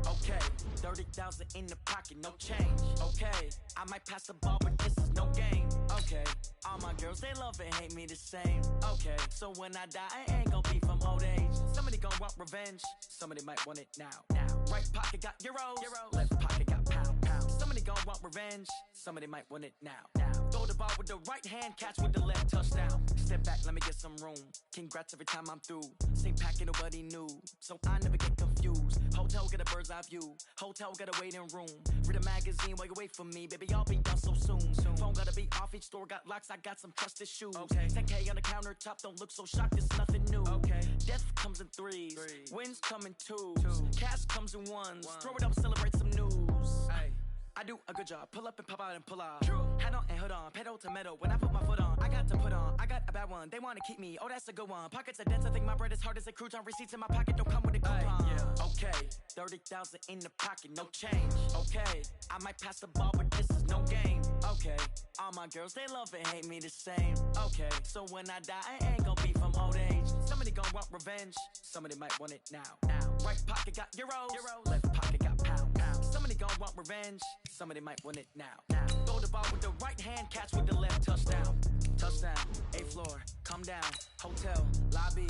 Okay, 30,000 in the pocket, no change. Okay, I might pass the ball, but this is no game. Okay, all my girls, they love and hate me the same. Okay, so when I die, I ain't gon' be from old age. Somebody gon' want revenge, somebody might want it now. Right pocket got euros, left pocket got pound. Somebody gon' want revenge, somebody might want it now. Throw the ball with the right hand, catch with the left, touchdown. Step back, let me get some room. Congrats every time I'm through. Same packet, nobody knew, so I never get confused. Hotel get a bird's eye view, hotel got a waiting room. Read a magazine while you wait for me, baby, I'll be done so soon. Phone gotta be off, each store got locks, I got some trusted shoes. 10K on the countertop, don't look so shocked, it's nothing new. Death comes in threes, wins come in twos, cash comes in ones. Throw it up, celebrate some news. I do a good job, pull up and pop out and pull off. Hat on and hood on, pedal to metal. When I put my foot on, I got to put on. I got a bad one, they wanna keep me, oh that's a good one. Pockets are dense, I think my bread is hard as a crouton. Receipts in my pocket don't come with a coupon. Okay, 30,000 in the pocket, no change. Okay, I might pass the ball, but this is no game. Okay, all my girls, they love and hate me the same. Okay, so when I die, I ain't gon' be from old age. Somebody gon' want revenge, somebody might want it now. Right pocket got euros, left pocket got pound. Somebody gon' want revenge, somebody might want it now. Throw the ball with the right hand, catch with the left, touchdown. Touchdown, 8th floor, come down, hotel, lobby.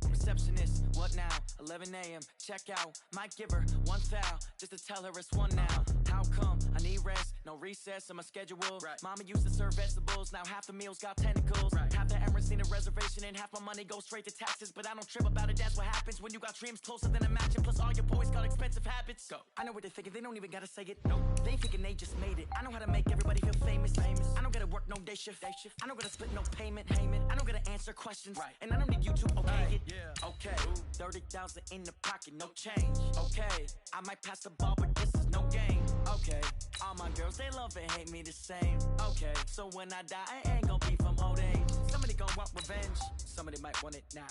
Receptionist, what now? 11 a.m., check out. Might give her one foul, just to tell her it's one now. How come? I need rest, no recess in my schedule. Mama used to serve vegetables, now half the meals got tentacles. Half the Emirates need a reservation and half my money goes straight to taxes. But I don't trip about it, that's what happens when you got dreams closer than a match. And plus all your boys got expensive habits. I know what they're thinking, they don't even gotta say it. They thinking they just made it. I know how to make everybody feel famous. I don't gotta work no day shift. I don't gotta split no payment. I don't gotta answer questions. And I don't need you to okay it. Okay, 30,000 in the pocket, no change. Okay, I might pass the ball, but this is no game. Okay, all my girls, they love and hate me the same. Okay, so when I die, I ain't gon' be from old age. Somebody gon' want revenge, somebody might want it now.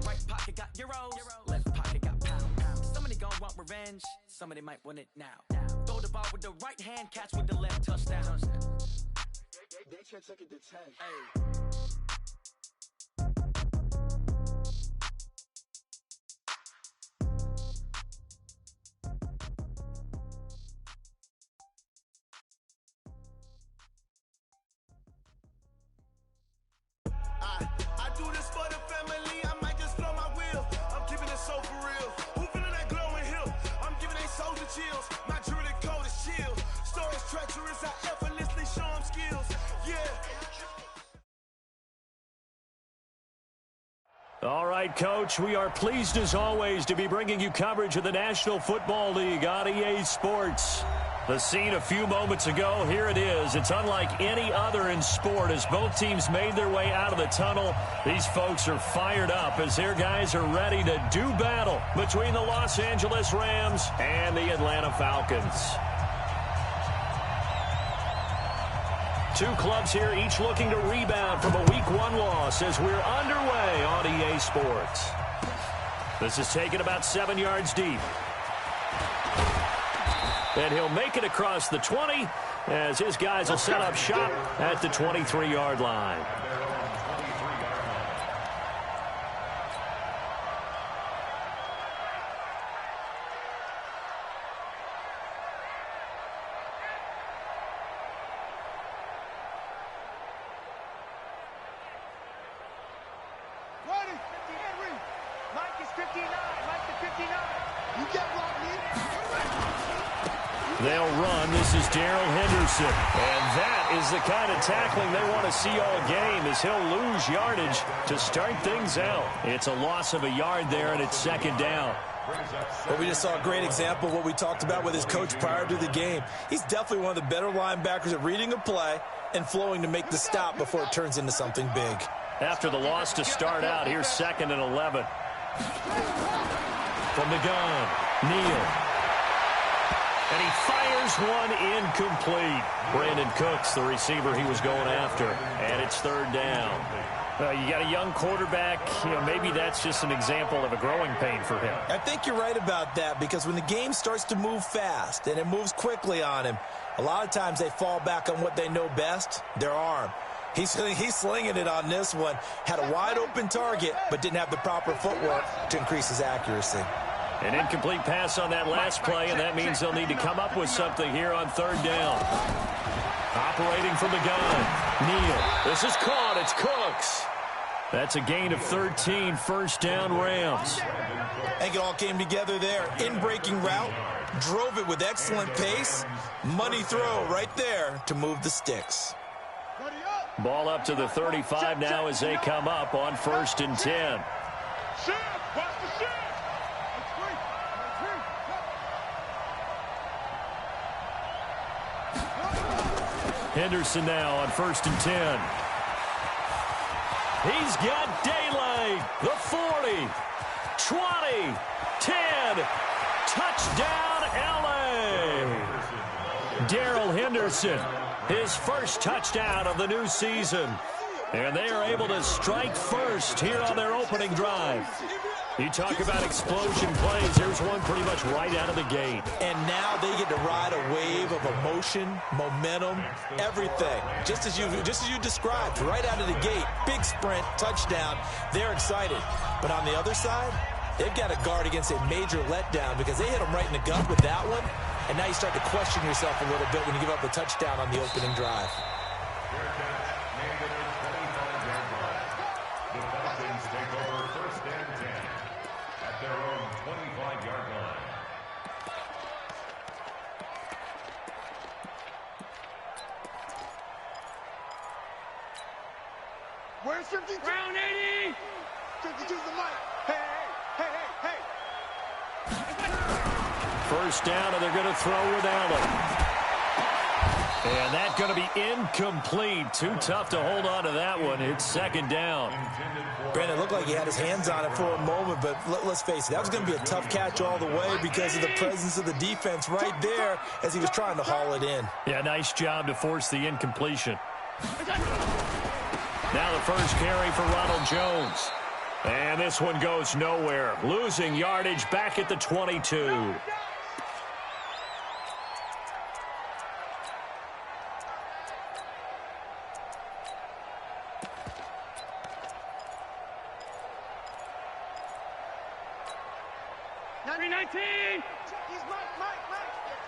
Right pocket got euros, left pocket got pound. Somebody gon' want revenge, somebody might want it now. Throw the ball with the right hand, catch with the left, touchdown. They took it to 10. I do this for the family, I might just blow my wheel. I'm keeping it so for real. Who feeling that glowing hill? I'm giving they soldier chills. My jewelry code is chill. Stories treacherous, I effortlessly show them skills. Yeah. All right, Coach, we are pleased as always to be bringing you coverage of the National Football League on EA Sports. The scene a few moments ago, here it is. It's unlike any other in sport as both teams made their way out of the tunnel. These folks are fired up as their guys are ready to do battle between the Los Angeles Rams and the Atlanta Falcons. Two clubs here, each looking to rebound from a Week 1 loss as we're underway on EA Sports. This is taken about 7 yards deep. And he'll make it across the 20 as his guys will set up shop at the 23-yard line. They'll run. This is Darrell Henderson. And that is the kind of tackling they want to see all game as he'll lose yardage to start things out. It's a loss of a yard there, and it's second down. Well, we just saw a great example of what we talked about with his coach prior to the game. He's definitely one of the better linebackers at reading a play and flowing to make the stop before it turns into something big. After the loss to start out, here's 2nd and 11. From the gun, Neal. And he fires one incomplete. Brandon Cooks, the receiver he was going after. And it's 3rd down. You got a young quarterback. Maybe that's just an example of a growing pain for him. I think you're right about that because when the game starts to move fast and it moves quickly on him, a lot of times they fall back on what they know best, their arm. He's slinging it on this one. Had a wide-open target, but didn't have the proper footwork to increase his accuracy. An incomplete pass on that last play, and that means they'll need to come up with something here on third down. Operating from the gun. Neal. This is caught. It's Cooks. That's a gain of 13, first down Rams. I think it all came together there. In-breaking route. Drove it with excellent pace. Money throw right there to move the sticks. Ball up to the 35 now as they come up on 1st and 10. Henderson now on 1st and 10. He's got daylight. The 40, 20, 10. Touchdown, L.A. Darrell Henderson, his first touchdown of the new season. And they are able to strike first here on their opening drive. You talk about explosion plays. Here's one pretty much right out of the gate. And now they get to ride a wave of emotion, momentum, everything. Just as you described, right out of the gate. Big sprint, touchdown. They're excited. But on the other side, they've got to guard against a major letdown because they hit them right in the gut with that one. And now you start to question yourself a little bit when you give up the touchdown on the opening drive. Where's 52? Round 80! 52's the mic. Hey. First down, and they're going to throw with Allen. And that's going to be incomplete. Too tough to hold on to that one. It's 2nd down. Brandon, it looked like he had his hands on it for a moment, but let's face it, that was going to be a tough catch all the way because of the presence of the defense right there as he was trying to haul it in. Yeah, nice job to force the incompletion. Now the first carry for Ronald Jones. And this one goes nowhere. Losing yardage back at the 22.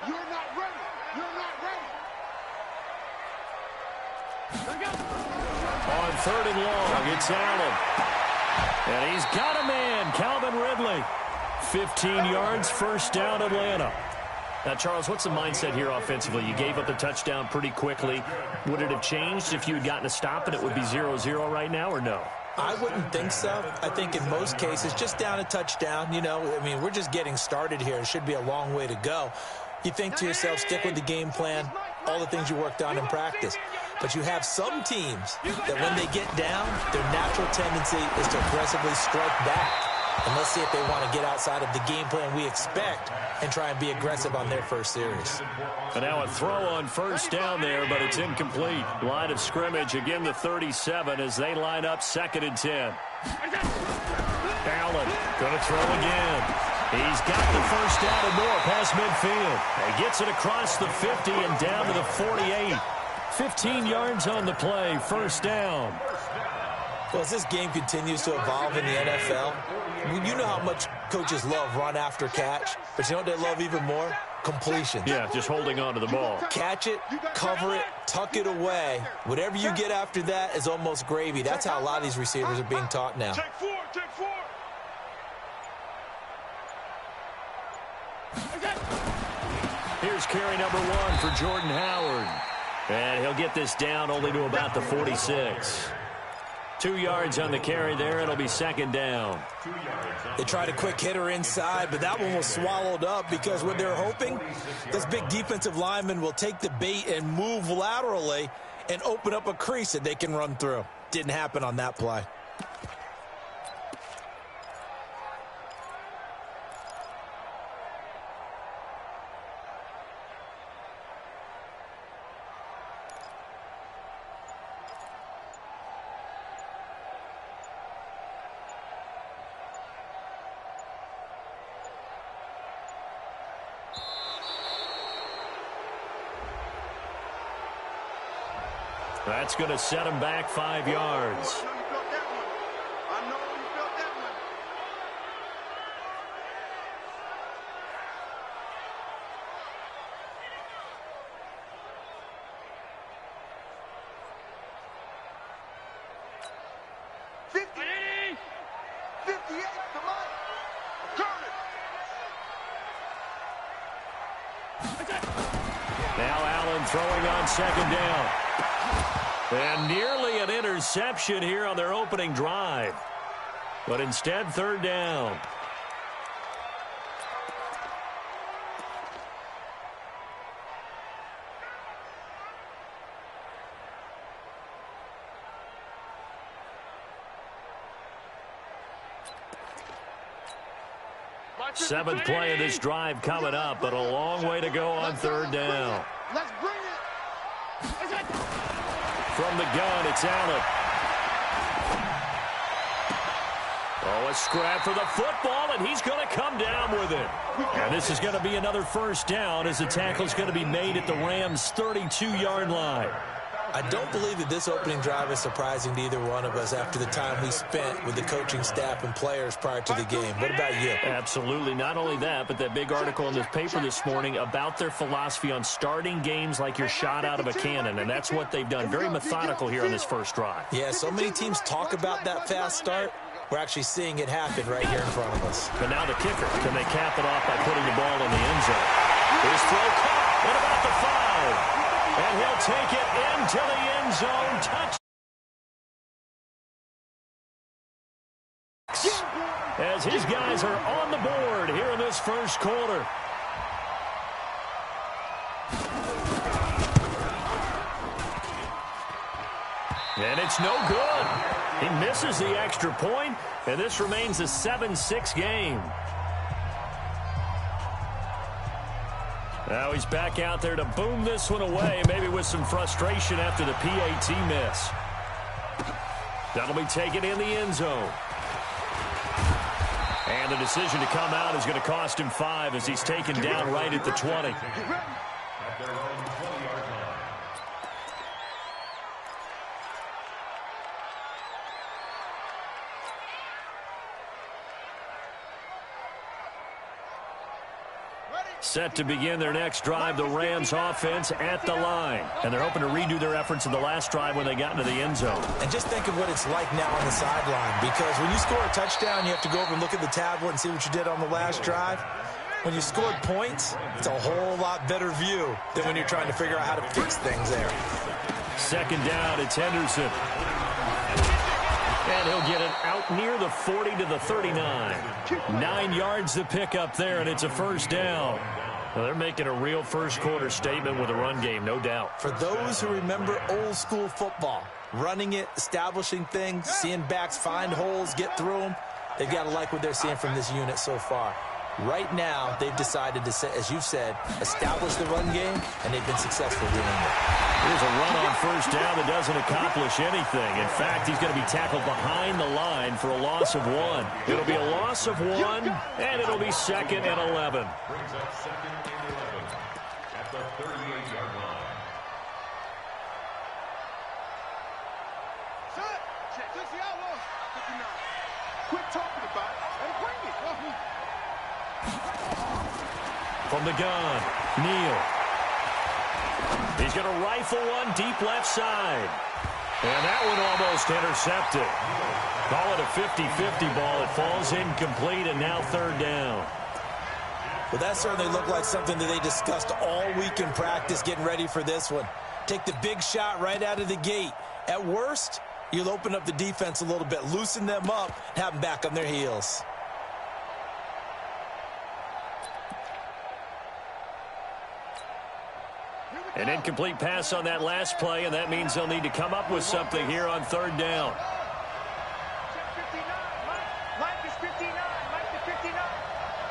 You're not ready. On 3rd and long, it's Allen. And he's got a man, Calvin Ridley. 15 yards, first down, Atlanta. Now, Charles, what's the mindset here offensively? You gave up the touchdown pretty quickly. Would it have changed if you had gotten a stop and it would be 0-0 right now, or no? I wouldn't think so. I think in most cases, just down a touchdown, we're just getting started here. It should be a long way to go. You think to yourself, stick with the game plan, all the things you worked on in practice. But you have some teams that when they get down, their natural tendency is to aggressively strike back. And let's see if they want to get outside of the game plan we expect and try and be aggressive on their first series. And now a throw on first down there, but it's incomplete. Line of scrimmage, again the 37 as they line up 2nd and 10. Allen going to throw again. He's got the first down and more past midfield. He gets it across the 50 and down to the 48. 15 yards on the play, first down. Well, as this game continues to evolve in the NFL, you know how much coaches love run after catch, but you know what they love even more? Completion. Yeah, just holding on to the ball. Catch it, cover it, tuck it away. Whatever you get after that is almost gravy. That's how a lot of these receivers are being taught now. Take four. Here's carry number 1 for Jordan Howard. And he'll get this down only to about the 46. 2 yards on the carry there. It'll be 2nd down. They tried a quick hitter inside, but that one was swallowed up because what they're hoping, this big defensive lineman will take the bait and move laterally and open up a crease that they can run through. Didn't happen on that play. That's going to set him back 5 yards. Throwing on second down. And nearly an interception here on their opening drive. But instead, third down. Seventh play of this drive coming up, but a long way to go on third down. Let's bring it. From the gun, it's Allen. Oh, a scrap for the football, and he's going to come down with it. And this is going to be another first down as the tackle's going to be made at the Rams' 32-yard line. I don't believe that this opening drive is surprising to either one of us after the time we spent with the coaching staff and players prior to the game. What about you? Absolutely. Not only that, but that big article in the paper this morning about their philosophy on starting games like you're shot out of a cannon, and that's what they've done. Very methodical here on this first drive. Yeah, so many teams talk about that fast start. We're actually seeing it happen right here in front of us. But now the kicker. Can they cap it off by putting the ball in the end zone? His throw caught at about the 5. And he'll take it into the end zone. Touch. As his guys are on the board here in this first quarter. And it's no good. He misses the extra point, and this remains a 7-6 game. Now he's back out there to boom this one away, maybe with some frustration after the PAT miss. That'll be taken in the end zone. And the decision to come out is going to cost him 5 as he's taken down right at the 20. Set to begin their next drive, the Rams offense at the line. And they're hoping to redo their efforts in the last drive when they got into the end zone. And just think of what it's like now on the sideline, because when you score a touchdown, you have to go over and look at the tablet and see what you did on the last drive. When you scored points, it's a whole lot better view than when you're trying to figure out how to fix things there. Second down, it's Henderson. And he'll get it out near the 40 to the 39. 9 yards to pick up there, and it's a first down. Well, they're making a real first-quarter statement with a run game, no doubt. For those who remember old-school football, running it, establishing things, seeing backs find holes, get through them, they've got to like what they're seeing from this unit so far. Right now, they've decided to, as you've said, establish the run game, and they've been successful doing it. Here's a run on first down that doesn't accomplish anything. In fact, he's going to be tackled behind the line for a loss of 1. It'll be a loss of 1, and it'll be 2nd and 11. Brings up 2nd and 11 at the 38-yard line. Quit talking about it and bring it. From the gun, Neal. He's going to rifle one deep left side. And that one almost intercepted. Call it a 50-50 ball. It falls incomplete, and now third down. Well, that certainly looked like something that they discussed all week in practice getting ready for this one. Take the big shot right out of the gate. At worst, you'll open up the defense a little bit, loosen them up, and have them back on their heels. An incomplete pass on that last play, and that means they'll need to come up with something here on third down. Mike is 59. Mike is 59.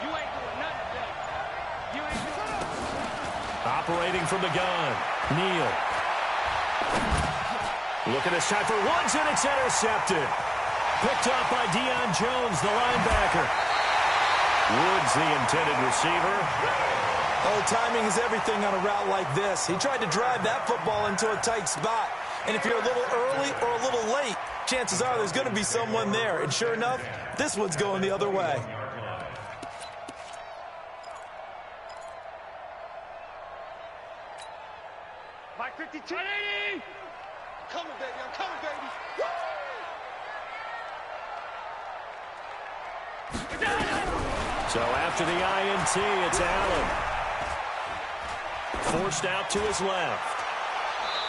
You ain't doing nothing today. You ain't doing nothing. Operating from the gun, Neal. Look at this time for Woods, and it's intercepted. Picked up by Deion Jones, the linebacker. Woods, the intended receiver. Oh, timing is everything on a route like this. He tried to drive that football into a tight spot. And if you're a little early or a little late, chances are there's going to be someone there. And sure enough, this one's going the other way. Mike 52. I'm coming, baby. I'm coming, baby. Woo! So after the INT, it's Allen. Forced out to his left.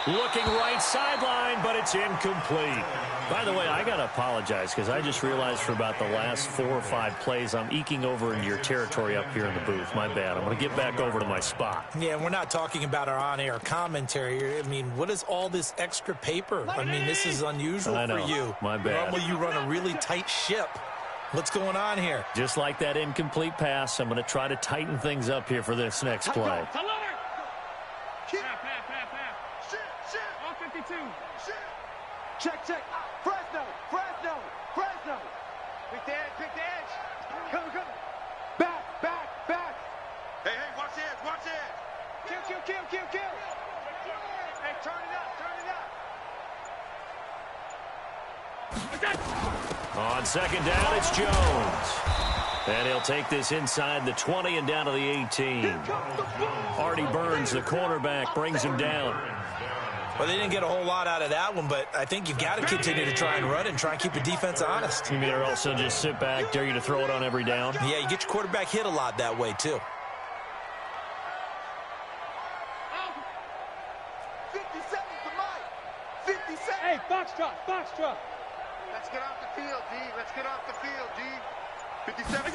Looking right sideline, but it's incomplete. By the way, I got to apologize because I just realized for about the last 4 or 5 plays, I'm eking over into your territory up here in the booth. My bad. I'm going to get back over to my spot. Yeah, and we're not talking about our on-air commentary. I mean, what is all this extra paper? I mean, this is unusual for you. My bad. Normally you run a really tight ship. What's going on here? Just like that incomplete pass, I'm going to try to tighten things up here for this next play. Check, check. Fresno. Big edge. Come. Back. Hey, watch edge. Kill. Hey, turn it up. On second down, it's Jones. And he'll take this inside the 20 and down to the 18. Artie Burns, the cornerback, brings him down. Well, they didn't get a whole lot out of that one, but I think you've got to continue to try and run and try and keep the defense honest. You mean or also just sit back, dare you to throw it on every down? Yeah, you get your quarterback hit a lot that way, too. 57 to Mike. 57. Hey, box truck. Let's get off the field, D. 57.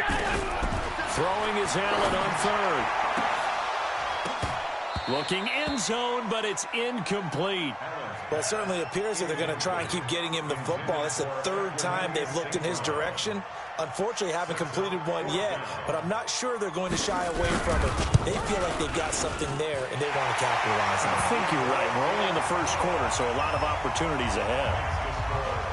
Throwing is Allen on third. Looking end zone, but it's incomplete. Well, it certainly appears that they're going to try and keep getting him the football. That's the 3rd time they've looked in his direction. Unfortunately, haven't completed one yet, but I'm not sure they're going to shy away from it. They feel like they've got something there, and they want to capitalize on it. I think you're right. We're only in the first quarter, so a lot of opportunities ahead.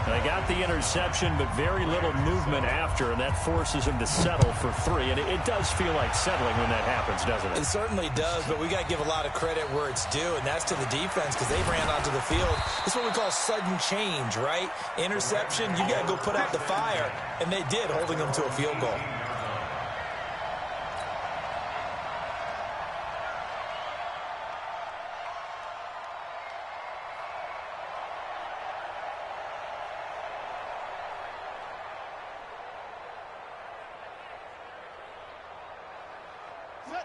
They got the interception, but very little movement after, and that forces him to settle for 3. And it does feel like settling when that happens, doesn't it? It certainly does, but we got to give a lot of credit where it's due, and that's to the defense because they ran onto the field. It's what we call sudden change, right? Interception, you got to go put out the fire, and they did, holding them to a field goal.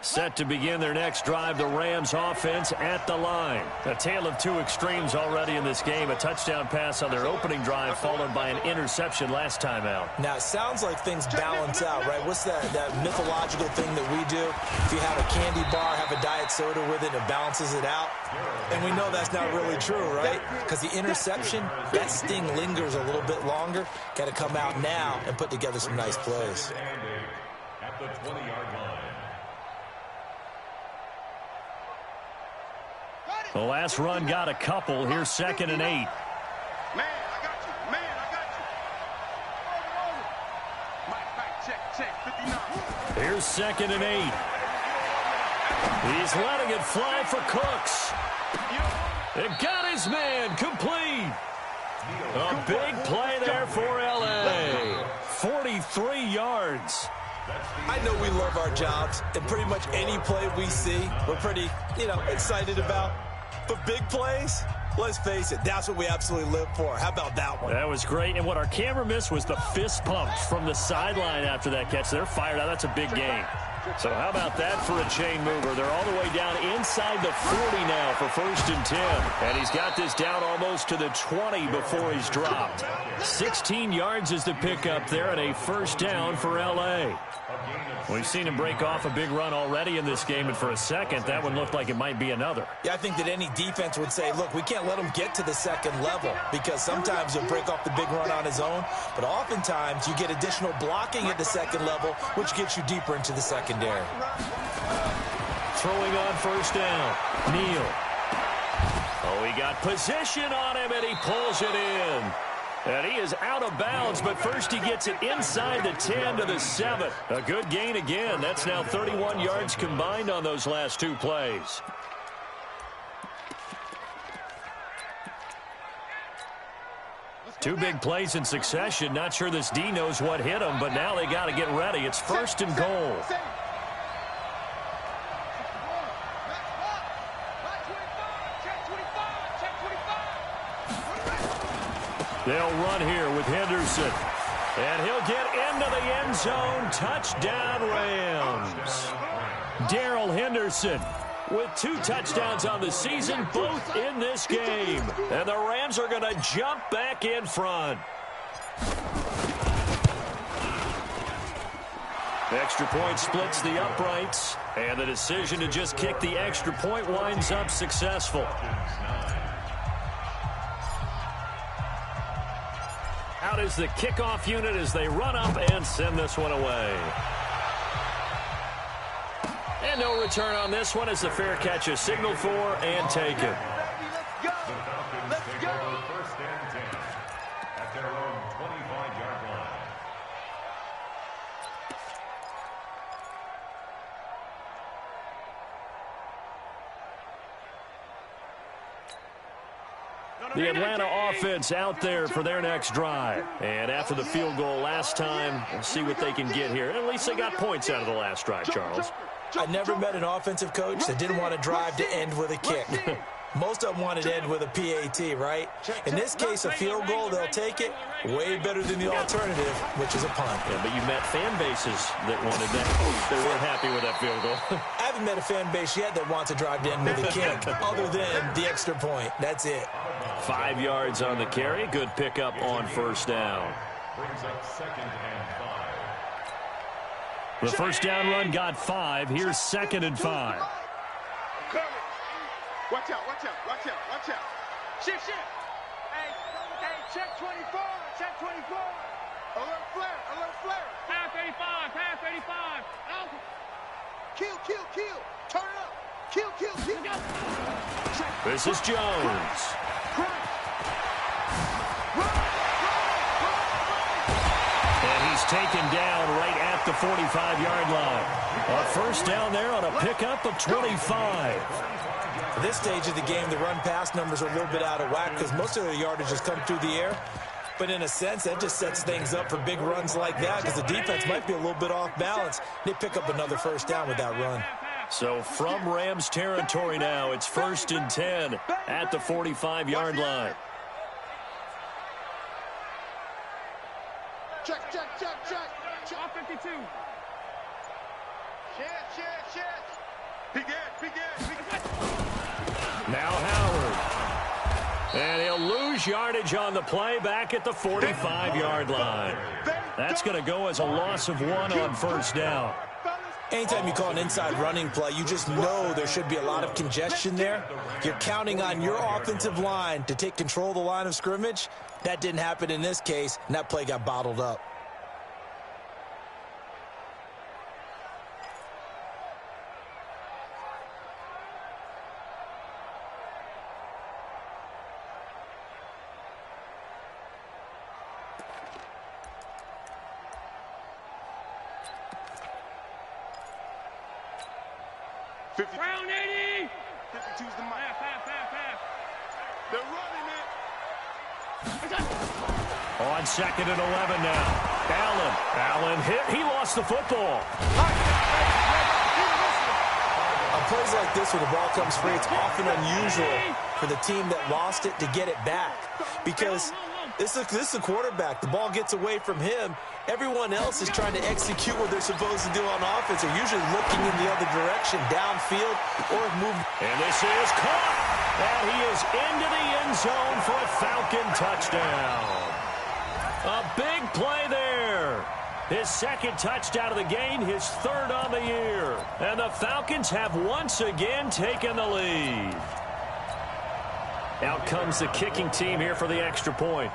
Set to begin their next drive, the Rams offense at the line. A tale of 2 extremes already in this game. A touchdown pass on their opening drive followed by an interception last time out. Now, it sounds like things balance out, right? What's that mythological thing that we do? If you have a candy bar, have a diet soda with it, it balances it out. And we know that's not really true, right? Because the interception, that sting lingers a little bit longer. Got to come out now and put together some nice plays. At the 20-yard line. The last run got a couple. Here's 2nd and 8. Man, I got you. Mike, check. 59. Here's 2nd and 8. He's letting it fly for Cooks. It got his man complete. A big play there for L.A. 43 yards. I know we love our jobs, and pretty much any play we see, we're pretty, excited about. But big plays, let's face it, that's what we absolutely live for. How about that one? That was great, and what our camera missed was the fist pumps from the sideline after that catch. They're fired out. That's a big gain. So how about that for a chain mover? They're all the way down inside the 40 now for 1st and 10. And he's got this down almost to the 20 before he's dropped. 16 yards is the pickup there and a 1st down for L.A. We've seen him break off a big run already in this game, and for a second, that one looked like it might be another. Yeah, I think that any defense would say, look, we can't let him get to the 2nd level because sometimes he'll break off the big run on his own, but oftentimes you get additional blocking at the 2nd level, which gets you deeper into the secondary. Throwing on 1st down, Neal. Oh, he got position on him, and he pulls it in. And he is out of bounds, but first he gets it inside the 10 to the 7. A good gain again. That's now 31 yards combined on those last 2 plays. Two big plays in succession. Not sure this D knows what hit him, but now they got to get ready. It's first and goal. They'll run here with Henderson. And he'll get into the end zone. Touchdown, Rams. Darrell Henderson with 2 touchdowns on the season, both in this game. And the Rams are going to jump back in front. Extra point splits the uprights. And the decision to just kick the extra point winds up successful. Out is the kickoff unit as they run up and send this one away. And no return on this one as the fair catch is signaled for and taken. Let's go. First and 10 at their own 25-yard line. The Atlanta offense out there for their next drive. And after the field goal last time, we'll see what they can get here. At least they got points out of the last drive, Charles. I never met an offensive coach that didn't want to drive to end with a kick. Most of them wanted to end with a PAT, right? In this case, a field goal, they'll take it. Way better than the alternative, which is a punt. Yeah, but you met fan bases that wanted that. They weren't happy with that field goal. I haven't met a fan base yet that wants to drive to end with a kick, other than the extra point. That's it. 5 yards on the carry. Good pickup on first down. Brings up second and 5. The first down run got 5. Here's second and 5. Watch out, watch out, watch out, watch out. Shift. Hey, check 24, check 24. Alert flare. Pass 85, pass 85. Out. Kill. Turn it up. Kill. This is Jones. And he's taken down right at the 45-yard line. A first down there on a pickup of 25. At this stage of the game, the run-pass numbers are a little bit out of whack because most of the yardage has come through the air. But in a sense, that just sets things up for big runs like that because the defense might be a little bit off balance. They pick up another first down with that run. So from Rams territory now, it's first and 10 at the 45-yard line. Check. Off 52. Check. Big Ed. Now Howard. And he'll lose yardage on the play back at the 45-yard line. That's going to go as a loss of 1 on first down. Anytime you call an inside running play, you just know there should be a lot of congestion there. You're counting on your offensive line to take control of the line of scrimmage. That didn't happen in this case, and that play got bottled up. Round 80. 52's the mic. Pass. They're running it. On second and 11 now. Allen hit. He lost the football. On plays like this where the ball comes free, it's often unusual for the team that lost it to get it back because this is the quarterback. The ball gets away from him. Everyone else is trying to execute what they're supposed to do on offense. They're usually looking in the other direction, downfield, or move. And this is caught. And he is into the end zone for a Falcon touchdown. A big play there. His second touchdown of the game, his third on the year. And the Falcons have once again taken the lead. Out comes the kicking team here for the extra point.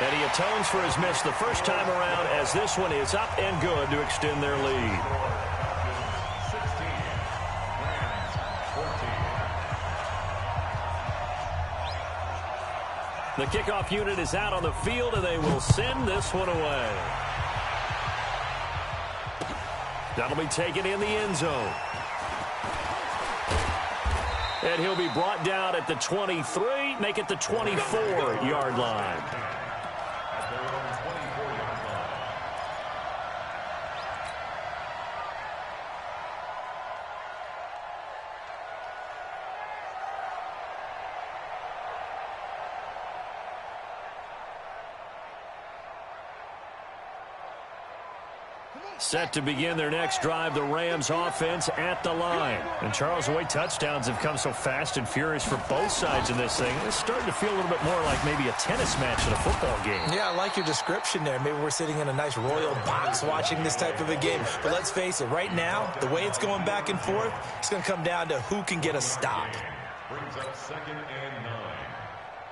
And he atones for his miss the first time around as this one is up and good to extend their lead. 16, Rams 14. The kickoff unit is out on the field, and they will send this one away. That'll be taken in the end zone. And he'll be brought down at the 23, make it the 24-yard line. At their own 24-yard line. Set to begin their next drive, the Rams offense at the line. And Charles, the way touchdowns have come so fast and furious for both sides in this thing, it's starting to feel a little bit more like maybe a tennis match in a football game. Yeah, I like your description there. Maybe we're sitting in a nice royal box watching this type of a game. But let's face it, right now, the way it's going back and forth, it's going to come down to who can get a stop. Brings up 2nd and 9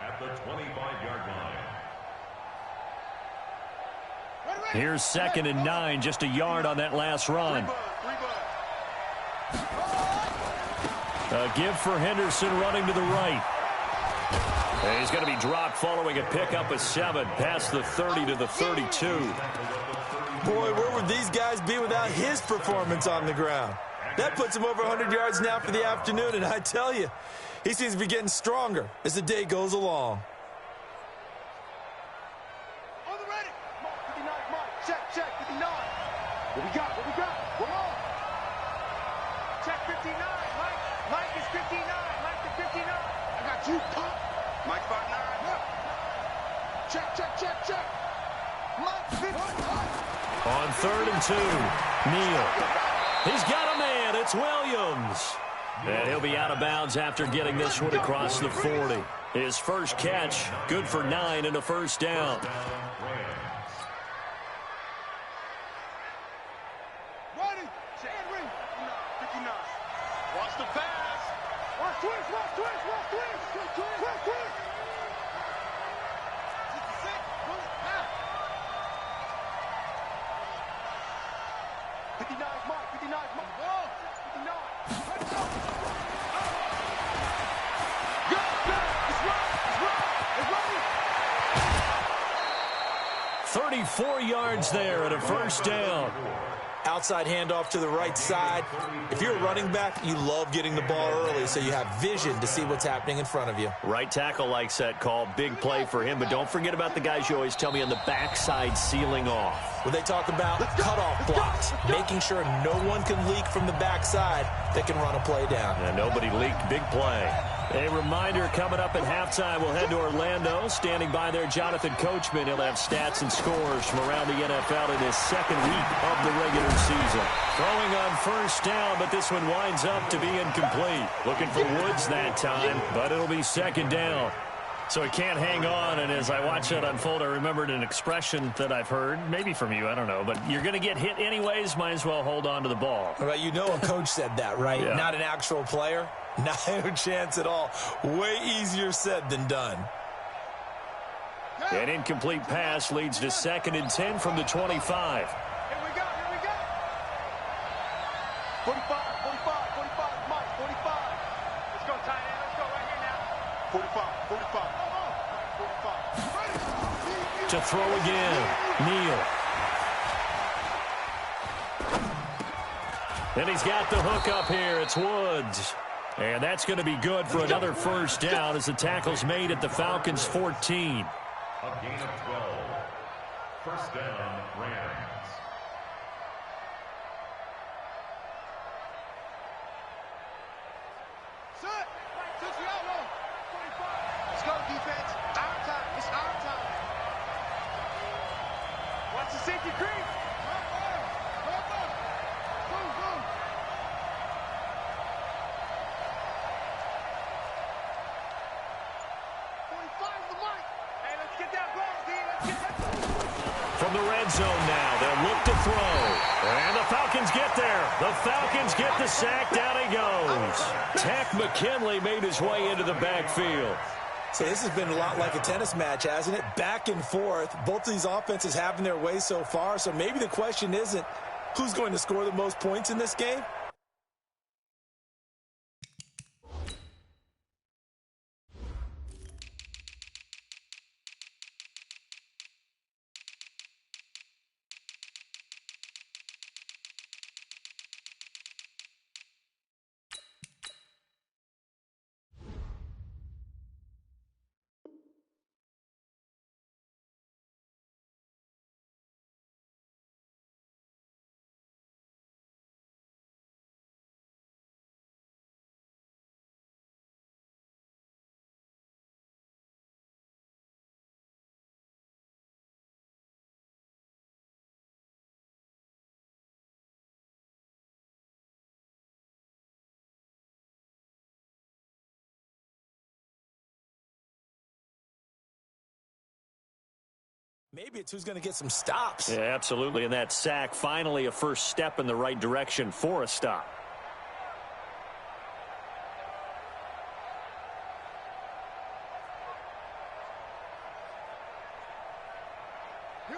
at the 25-yard line. Here's 2nd and 9, just a yard on that last run. A give for Henderson running to the right. And he's going to be dropped following a pickup of 7 past the 30 to the 32. Boy, where would these guys be without his performance on the ground? That puts him over 100 yards now for the afternoon, and I tell you, he seems to be getting stronger as the day goes along. Check, 59. What we got? Come on. Check 59. Mike is 59. Mike is 59. I got you, Pop. Mike 59. Check. Mike 59. On 3rd and 2, Neal. He's got a man. It's Williams. And he'll be out of bounds after getting this one across the 40. His first catch, good for 9 and a first down. Watch the pass. Watch twist. 59 Mike. 59 Mike. 59. 34 yards there and a first down. Outside handoff to the right side. If you're a running back, you love getting the ball early so you have vision to see what's happening in front of you. Right tackle likes that call. Big play for him, but don't forget about the guys you always tell me on the backside sealing off. When they talk about cutoff blocks, making sure no one can leak from the backside that can run a play down. And nobody leaked. Big play. A reminder coming up at halftime, we'll head to Orlando. Standing by there, Jonathan Coachman. He'll have stats and scores from around the NFL in his second week of the regular season. Throwing on first down, but this one winds up to be incomplete. Looking for Woods that time, but it'll be second down. So he can't hang on, and as I watch that unfold, I remembered an expression that I've heard, maybe from you, I don't know, but you're going to get hit anyways, might as well hold on to the ball. Well, you know a coach said that, right? Yeah. Not an actual player. No chance at all. Way easier said than done. An incomplete pass leads to 2nd and 10 from the 25. Here we go. 45, Mike, 45. Let's go, tight end. Let's go right here now. 45. To throw again, Neal. And he's got the hook up here. It's Woods. And that's going to be good for another first down as the tackle's made at the Falcons' 14. A gain of 12. First down, Rams. Set. Let's go, defense. Our time. It's our time. Watch the safety creep. From the red zone now, they'll look to throw. And the Falcons get there. The Falcons get the sack. Down he goes. Tack McKinley made his way into the backfield. So this has been a lot like a tennis match, hasn't it? Back and forth. Both of these offenses having their way so far. So maybe the question isn't who's going to score the most points in this game. Maybe it's who's going to get some stops. Yeah, absolutely. And that sack, finally a first step in the right direction for a stop.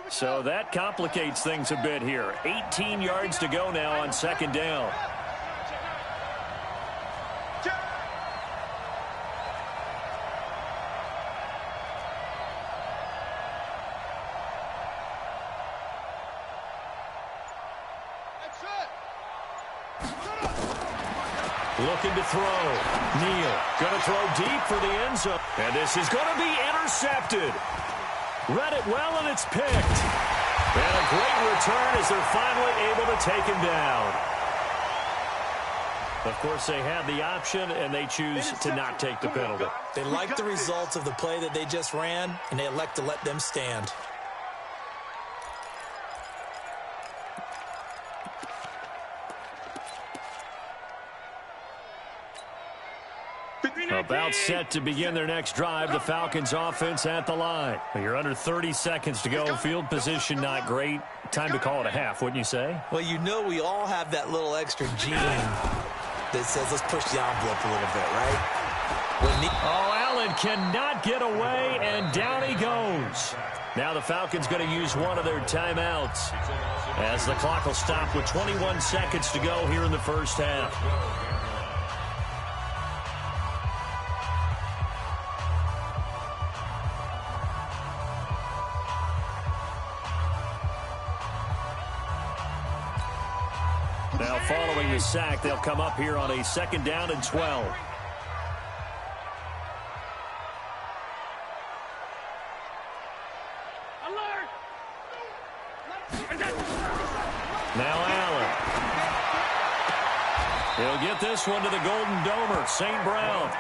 So that complicates things a bit here. 18 yards to go now on second down. Looking to throw. Neal going to throw deep for the end zone. And this is going to be intercepted. Read it well, and it's picked. And a great return as they're finally able to take him down. Of course, they had the option, and they choose to not take the penalty. They like the results of the play that they just ran, and they elect to let them stand. About set to begin their next drive, the Falcons offense at the line. You're under 30 seconds to go. Field position not great. Time to call it a half, wouldn't you say? Well, you know we all have that little extra gene that says let's push the envelope a little bit, right? Allen cannot get away, and down he goes. Now the Falcons going to use one of their timeouts as the clock will stop with 21 seconds to go here in the first half. Now following the sack, they'll come up here on a second down and 12. Now Allen. He'll get this one to the Golden Domer, St. Brown.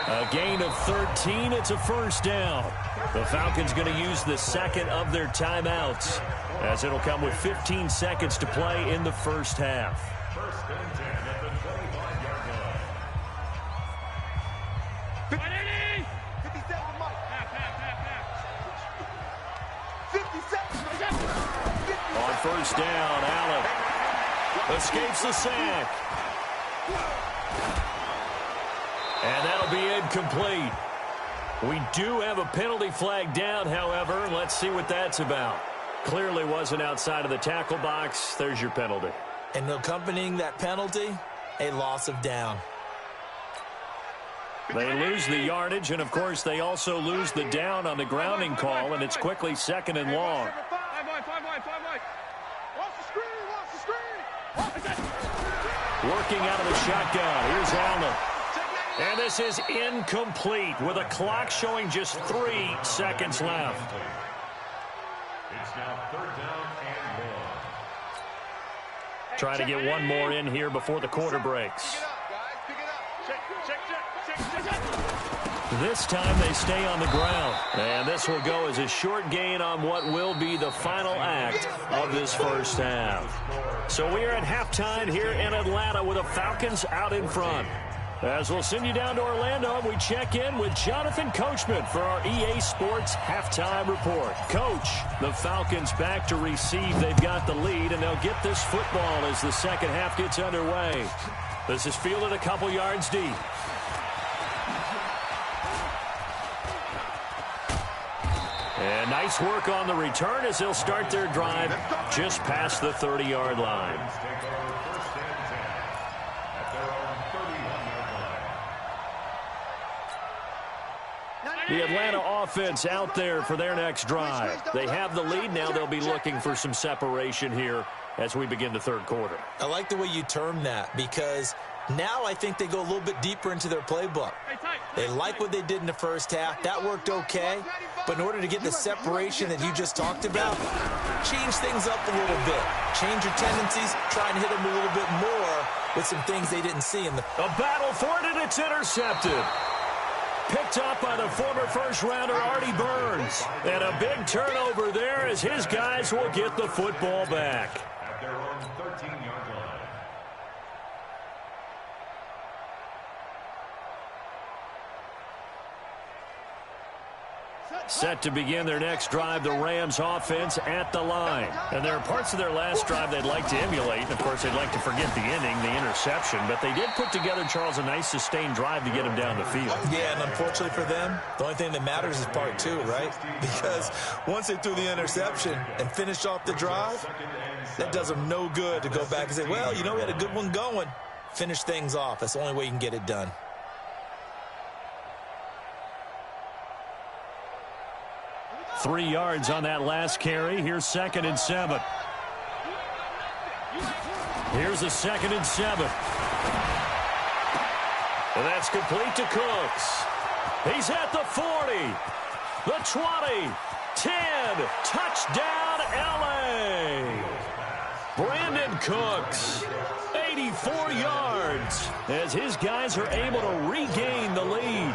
A gain of 13. It's a first down. The Falcons going to use the second of their timeouts, as it'll come with 15 seconds to play in the first half. First and 10 at the 25-yard line. 57, Mike. 57. On first down, Allen escapes the sack. And that'll be incomplete. We do have a penalty flag down, however. Let's see what that's about. Clearly wasn't outside of the tackle box. There's your penalty. And accompanying that penalty, a loss of down. They lose the yardage, and, of course, they also lose the down on the grounding call, and it's quickly second and long. Working out of the shotgun. Here's Allen. And this is incomplete with a clock showing just 3 seconds left. It's now third down and 1. Trying to get one more in here before the quarter breaks. This time they stay on the ground. And this will go as a short gain on what will be the final act of this first half. So we are at halftime here in Atlanta with the Falcons out in front. As we'll send you down to Orlando, we check in with Jonathan Coachman for our EA Sports Halftime Report. Coach, the Falcons back to receive. They've got the lead, and they'll get this football as the second half gets underway. This is fielded a couple yards deep. And nice work on the return as they'll start their drive just past the 30-yard line. The Atlanta offense out there for their next drive. They have the lead. Now they'll be looking for some separation here as we begin the third quarter. I like the way you term that, because now I think they go a little bit deeper into their playbook. They like what they did in the first half. That worked okay. But in order to get the separation that you just talked about, change things up a little bit. Change your tendencies. Try and hit them a little bit more with some things they didn't see in the... A battle for it, and it's intercepted. Picked up by the former first-rounder Artie Burns. And a big turnover there as his guys will get the football back. At their own 13-yard line. Set to begin their next drive, the Rams offense at the line. And there are parts of their last drive they'd like to emulate. And, of course, they'd like to forget the ending, the interception. But they did put together, Charles, a nice sustained drive to get them down the field. Yeah, and unfortunately for them, the only thing that matters is part two, right? Because once they threw the interception and finished off the drive, that does them no good to go back and say, well, you know, we had a good one going. Finish things off. That's the only way you can get it done. Three yards on that last carry. Here's 2nd and 7. Here's a 2nd and 7. And that's complete to Cooks. He's at the 40, the 20, 10. Touchdown, L.A. Brandon Cooks, 84 yards, as his guys are able to regain the lead.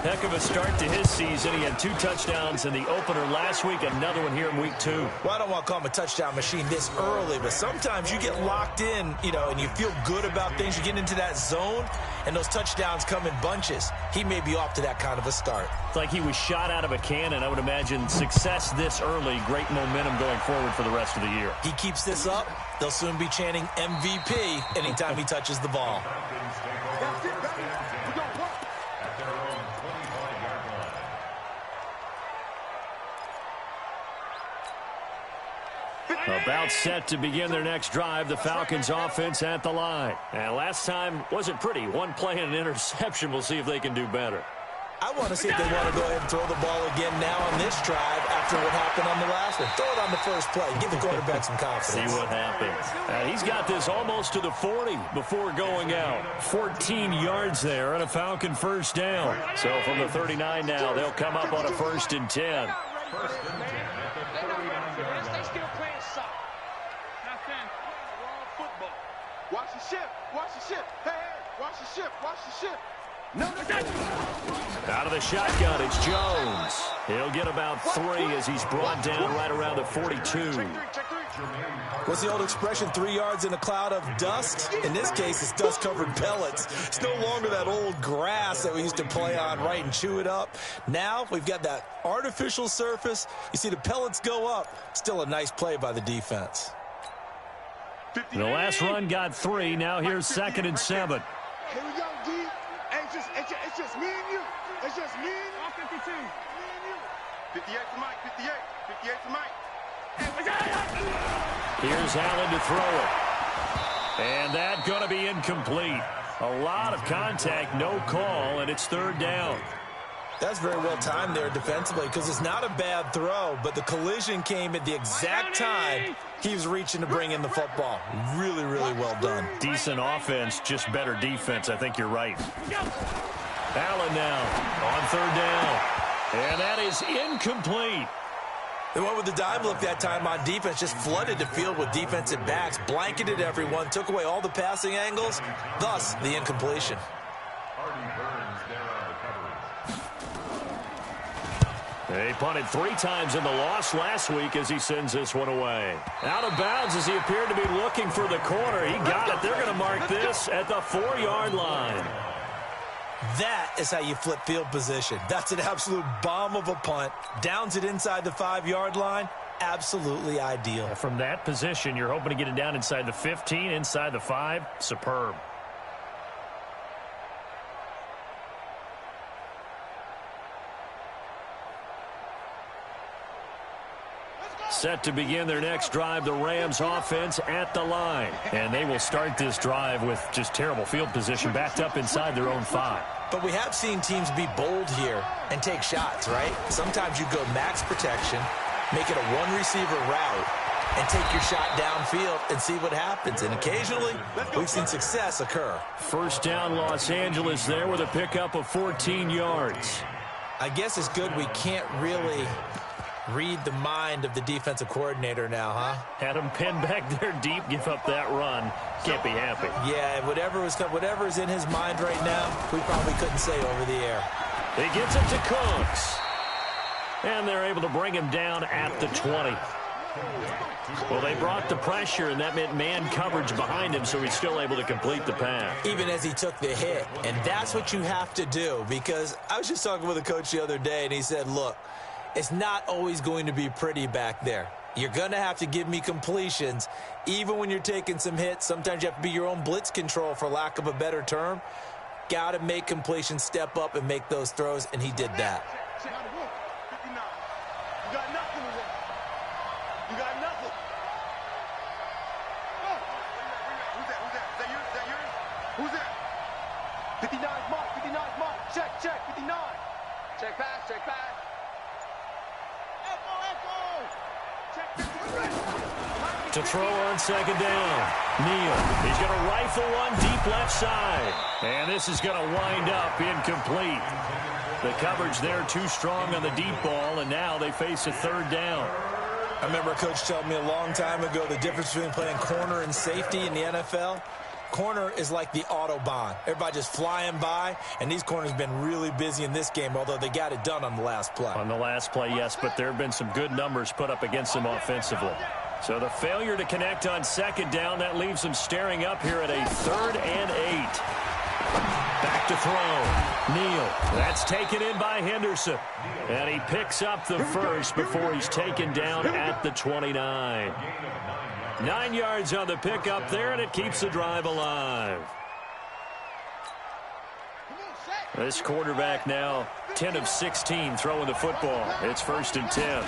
Heck of a start to his season. He had 2 touchdowns in the opener last week, another one here in week 2. Well, I don't want to call him a touchdown machine this early, but sometimes you get locked in, you know, and you feel good about things. You get into that zone, and those touchdowns come in bunches. He may be off to that kind of a start. It's like he was shot out of a cannon. I would imagine success this early, great momentum going forward for the rest of the year. He keeps this up, they'll soon be chanting MVP anytime he touches the ball. About set to begin their next drive, the Falcons offense at the line. And last time wasn't pretty. One play and an interception. We'll see if they can do better. I want to see if they want to go ahead and throw the ball again now on this drive after what happened on the last one. Throw it on the first play. Give the quarterback some confidence. See what happens. He's got this almost to the 40 before going out. 14 yards there and a Falcon first down. So from the 39 now, they'll come up on a 1st and 10. Watch the ship. Watch the ship. Hey, watch the ship. Watch the ship. No. Out of the shotgun, it's Jones. He'll get about 3 as he's brought down right around the 42. What's the old expression, 3 yards in a cloud of dust? In this case, it's dust-covered pellets. It's no longer that old grass that we used to play on, right, and chew it up. Now we've got that artificial surface. You see the pellets go up. Still a nice play by the defense. The last run got 3. Now here's 2nd and 7. Here we go, D. Hey, it's just me and you. It's just me and you. All 52. Me and you. 58 to Mike. 58. 58 to Mike. Here's Allen to throw it. And that's going to be incomplete. A lot of contact, no call, and it's 3rd down. That's very well timed there defensively because it's not a bad throw, but the collision came at the exact time he was reaching to bring in the football. Really, really well done. Decent offense, just better defense. I think you're right. Allen now on 3rd down. And that is incomplete. They went with the dive look that time on defense, just flooded the field with defensive backs, blanketed everyone, took away all the passing angles, thus the incompletion. They punted 3 times in the loss last week as he sends this one away. Out of bounds as he appeared to be looking for the corner. He got it. They're going to mark this at the 4-yard line. That is how you flip field position. That's an absolute bomb of a punt. Downs it inside the 5-yard line. Absolutely ideal. From that position, you're hoping to get it down inside the 15, inside the 5. Superb. Set to begin their next drive, the Rams offense at the line. And they will start this drive with just terrible field position backed up inside their own 5. But we have seen teams be bold here and take shots, right? Sometimes you go max protection, make it a one-receiver route, and take your shot downfield and see what happens. And occasionally, we've seen success occur. First down, Los Angeles there with a pickup of 14 yards. I guess it's good we can't really read the mind of the defensive coordinator now, huh? Had him pinned back there deep, give up that run. Can't be happy. Yeah, whatever is in his mind right now, we probably couldn't say over the air. He gets it to Cooks. And they're able to bring him down at the 20. Well, they brought the pressure, and that meant man coverage behind him, so he's still able to complete the pass. Even as he took the hit, and that's what you have to do, because I was just talking with a coach the other day, and he said, look, it's not always going to be pretty back there. You're going to have to give me completions. Even when you're taking some hits, sometimes you have to be your own blitz control, for lack of a better term. Got to make completions, step up, and make those throws, and he did that. You got nothing to work. You got nothing. Who's that? Is that yours? Who's that? 59's Mike. 59's Mike. Check. 59. Check pass. Echo. Check. To throw on second down. Neal. He's going to rifle one deep left side. And this is going to wind up incomplete. The coverage there too strong on the deep ball, and now they face a third down. I remember a coach telling me a long time ago the difference between playing corner and safety in the NFL. Corner is like the Autobahn. Everybody just flying by, and these corners have been really busy in this game, although they got it done on the last play. On the last play, yes, but there have been some good numbers put up against them offensively. So the failure to connect on second down, that leaves them staring up here at a 3rd and 8. Back to throw. Neal. That's taken in by Henderson. And he picks up the first before he's taken down at the 29. 9 yards on the pickup there, and it keeps the drive alive. This quarterback now 10 of 16 throwing the football. It's 1st and 10.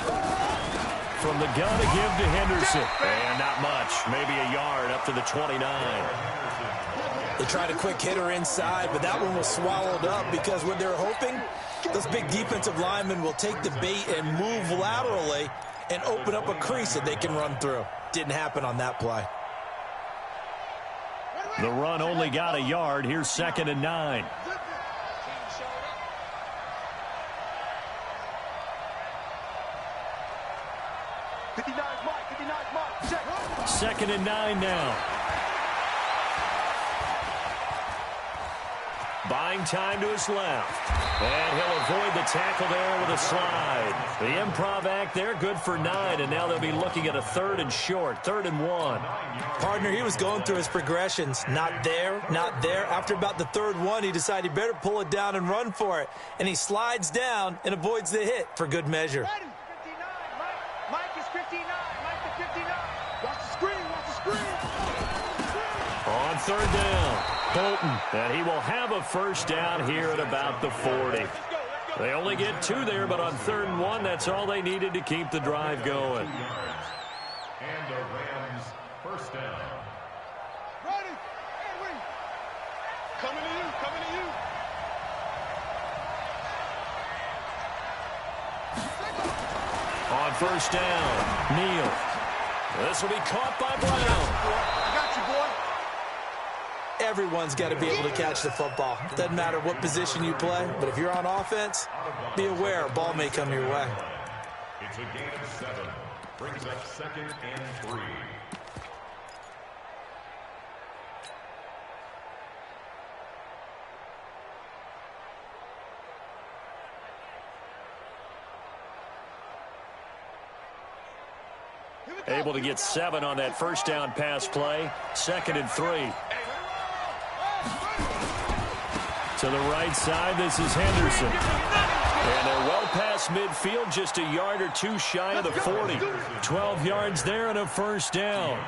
From the gun to give to Henderson. And not much. Maybe a yard up to the 29. They tried a quick hitter inside, but that one was swallowed up because what they're hoping, those big defensive linemen will take the bait and move laterally and open up a crease that they can run through. Didn't happen on that play. The run only got a yard. Here's 2nd and 9. Second and 9 now. Buying time to his left. And he'll avoid the tackle there with a slide. The improv act there, good for 9. And now they'll be looking at a 3rd and short, 3rd and 1. Partner, he was going through his progressions. Not there, not there. After about the 3rd one, he decided he better pull it down and run for it. And he slides down and avoids the hit for good measure. 59, Mike is 59. Mike is 59. Watch the screen. On 3rd down, Bolton. And he will have a first down here at about the 40. They only get 2 there, but on 3rd and 1, that's all they needed to keep the drive going. And a Rams first down. Ready. Coming to you. On 1st down, Neal. This will be caught by Brown. I got you, boy. Everyone's got to be able to catch the football. Doesn't matter what position you play, but if you're on offense, be aware a ball may come your way. It's a gain of 7. Brings up 2nd and 3. Able to get 7 on that first down pass play. 2nd and 3. To the right side, this is Henderson. And they're well past midfield, just a yard or 2 shy of the 40. 12 yards there and a first down.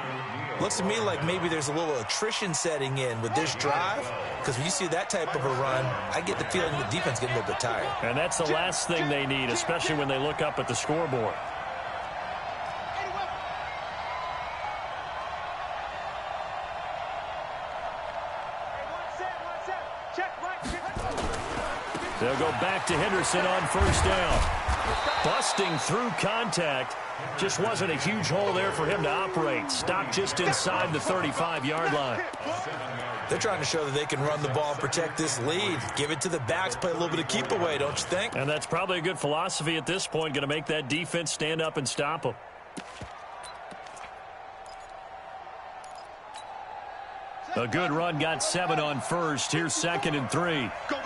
Looks to me like maybe there's a little attrition setting in with this drive, because when you see that type of a run, I get the feeling the defense getting a little bit tired. And that's the last thing they need, especially when they look up at the scoreboard. They'll go back to Henderson on first down. Busting through contact. Just wasn't a huge hole there for him to operate. Stopped just inside the 35-yard line. They're trying to show that they can run the ball and protect this lead. Give it to the backs, play a little bit of keep away, don't you think? And that's probably a good philosophy at this point, going to make that defense stand up and stop them. A good run, got 7 on first. Here's 2nd and 3. Go.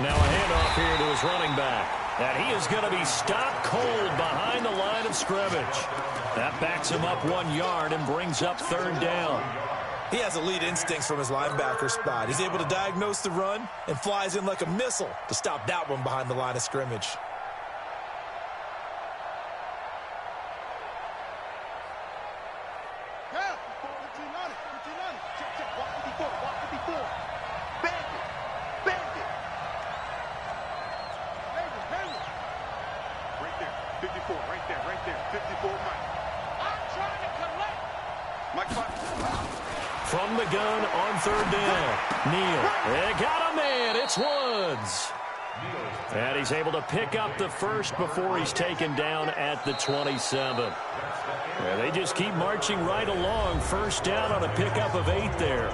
Now a handoff here to his running back. And he is going to be stopped cold behind the line of scrimmage. That backs him up 1 yard and brings up third down. He has elite instincts from his linebacker spot. He's able to diagnose the run and flies in like a missile to stop that one behind the line of scrimmage. From the gun on third down. Neal. They got a man. It's Woods. And he's able to pick up the first before he's taken down at the 27. And they just keep marching right along. First down on a pickup of 8 there.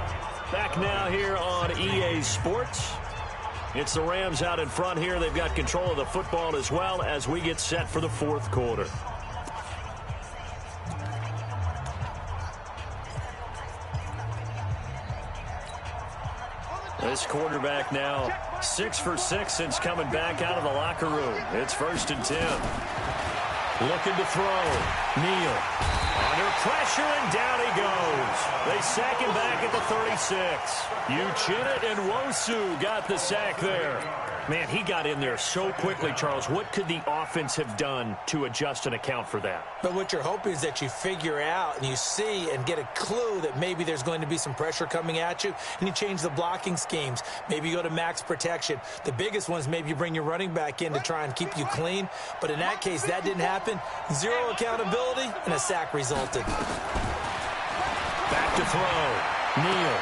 Back now here on EA Sports. It's the Rams out in front here. They've got control of the football as well as we get set for the fourth quarter. This quarterback now 6 for 6 since coming back out of the locker room. It's 1st and 10. Looking to throw. Neal. Under pressure, and down he goes. They sack him back at the 36. Uchenna and Nwosu got the sack there. Man, he got in there so quickly, Charles. What could the offense have done to adjust and account for that? But what you're hoping is that you figure out and you see and get a clue that maybe there's going to be some pressure coming at you, and you change the blocking schemes. Maybe you go to max protection. The biggest one is maybe you bring your running back in to try and keep you clean. But in that case, that didn't happen. Zero accountability, and a sack resulted. Back to throw. Neal.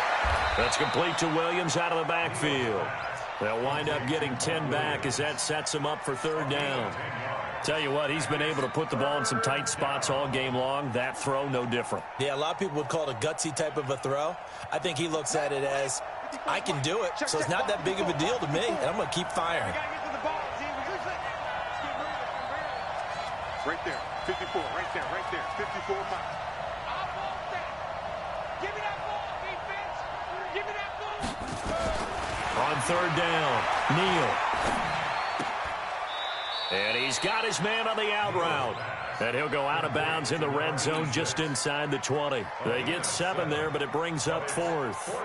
That's complete to Williams out of the backfield. They'll wind up getting 10 back as that sets him up for third down. Tell you what, he's been able to put the ball in some tight spots all game long. That throw, no different. Yeah, a lot of people would call it a gutsy type of a throw. I think he looks at it as, I can do it, so it's not that big of a deal to me, and I'm going to keep firing. Right there, 54, right there, 54 miles. Give me that ball, defense. Give me that ball. On third down, Neal. And he's got his man on the out route. And he'll go out of bounds in the red zone just inside the 20. They get 7 there, but it brings up 4th.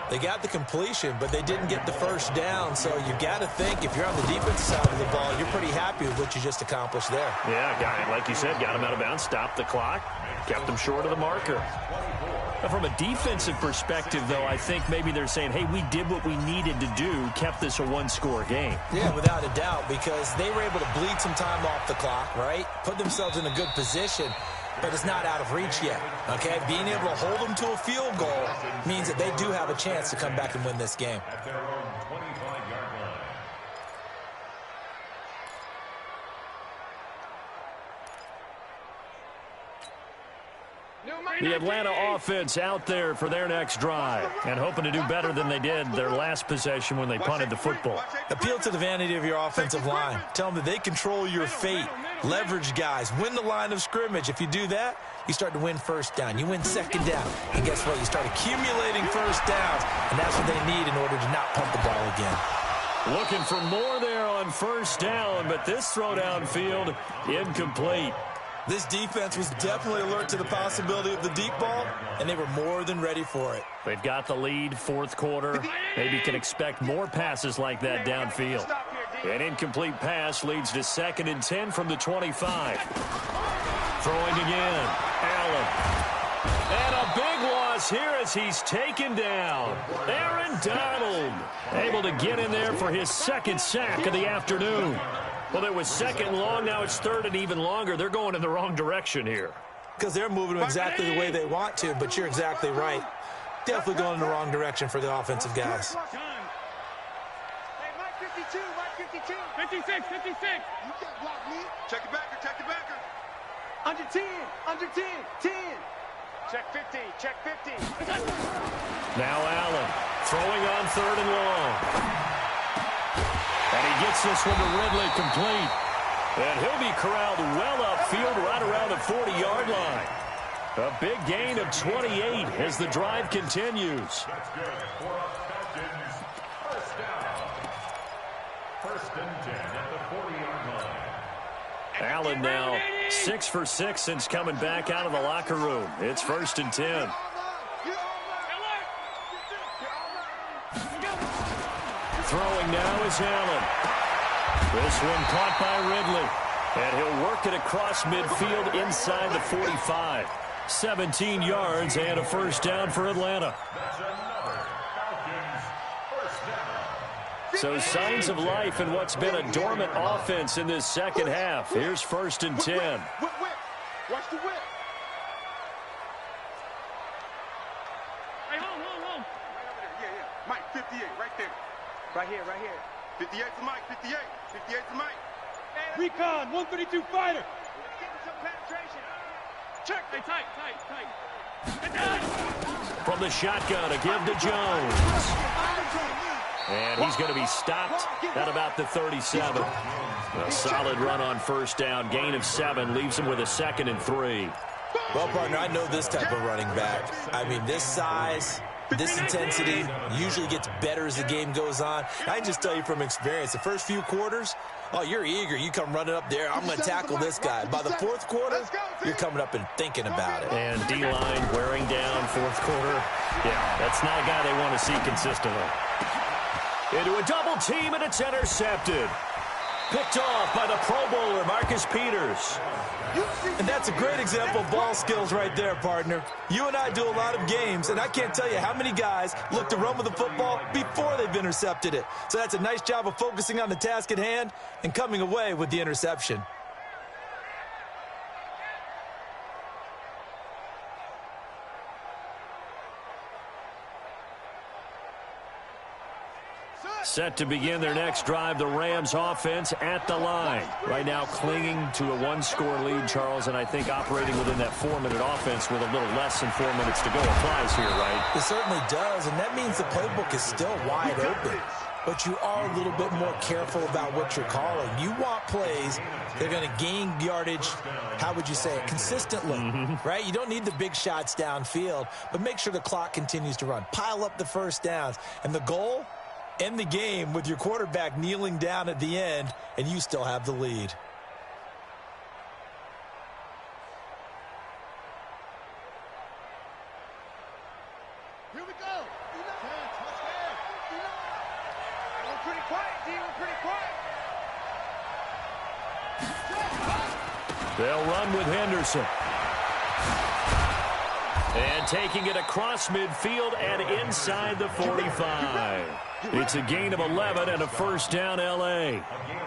They got the completion, but they didn't get the first down. So you've got to think, if you're on the defensive side of the ball, you're pretty happy with what you just accomplished there. Yeah, like you said, got him out of bounds, stopped the clock, kept him short of the marker. Now, from a defensive perspective, though, I think maybe they're saying, hey, we did what we needed to do, kept this a one-score game. Yeah, without a doubt, because they were able to bleed some time off the clock, right? Put themselves in a good position, but it's not out of reach yet, okay? Being able to hold them to a field goal means that they do have a chance to come back and win this game. At their own 25-yard line. The Atlanta offense out there for their next drive and hoping to do better than they did their last possession when they punted the football. Appeal to the vanity of your offensive line. Tell them that they control your fate. Leverage guys. Win the line of scrimmage. If you do that, you start to win first down. You win second down. And guess what? You start accumulating first downs, and that's what they need in order to not punt the ball again. Looking for more there on first down, but this throw downfield incomplete. This defense was definitely alert to the possibility of the deep ball, and they were more than ready for it. They've got the lead, fourth quarter. Maybe can expect more passes like that downfield. An incomplete pass leads to 2nd and 10 from the 25. Throwing again. Allen. And a big loss here as he's taken down. Aaron Donald able to get in there for his 2nd sack of the afternoon. Well, it was 2nd and long. Now it's 3rd and even longer. They're going in the wrong direction here. Because they're moving exactly the way they want to, but you're exactly right. Definitely going in the wrong direction for the offensive guys. Hey, Mike 52, Mike 52. 56. You can't block me. Check the backer. Under 10, 10. Check 50, check 50. Now Allen throwing on 3rd and long. And he gets this one to Ridley complete. And he'll be corralled well upfield right around the 40-yard line. A big gain of 28 as the drive continues. That's good for a Falcons first down. First and 10 at the 40-yard line. Allen now 6 for 6 since coming back out of the locker room. It's first and 10. Throwing now is Allen. This one caught by Ridley. And he'll work it across midfield inside the 45. 17 yards and a first down for Atlanta. That's another Falcons first down. So signs of life in what's been a dormant offense in this second half. Here's first and 10. Whip. Watch the whip. Hey, home. Right over there. Yeah. Mike, 58, right there. Right here. 58 to Mike, 58. 58 to Mike. Recon, 132 fighter. Give him some penetration. Check. Hey, tight. From the shotgun, a give to Jones. And he's going to be stopped at about the 37. A solid run on first down. Gain of 7 leaves him with a 2nd and 3. Well, partner, I know this type of running back. I mean, this size, this intensity usually gets better as the game goes on. I can just tell you from experience, the first few quarters, oh, you're eager. You come running up there. I'm going to tackle this guy. By the fourth quarter, you're coming up and thinking about it. And D-line wearing down fourth quarter. Yeah, that's not a guy they want to see consistently. Into a double team, and it's intercepted. Picked off by the Pro Bowler, Marcus Peters. And that's a great example of ball skills right there, partner. You and I do a lot of games, and I can't tell you how many guys look to run with the football before they've intercepted it. So that's a nice job of focusing on the task at hand and coming away with the interception. Set to begin their next drive, the Rams offense at the line. Right now clinging to a 1-score lead, Charles, and I think operating within that 4-minute offense with a little less than 4 minutes to go applies here, right? It certainly does, and that means the playbook is still wide open. But you are a little bit more careful about what you're calling. You want plays that are going to gain yardage, how would you say it, consistently, right? You don't need the big shots downfield, but make sure the clock continues to run. Pile up the first downs. And the goal? End the game with your quarterback kneeling down at the end, and you still have the lead. Here we go. We're pretty quiet, D. We're pretty quiet. They'll run with Henderson. And taking it across midfield and inside the 45. It's a gain of 11 and a first down, L.A.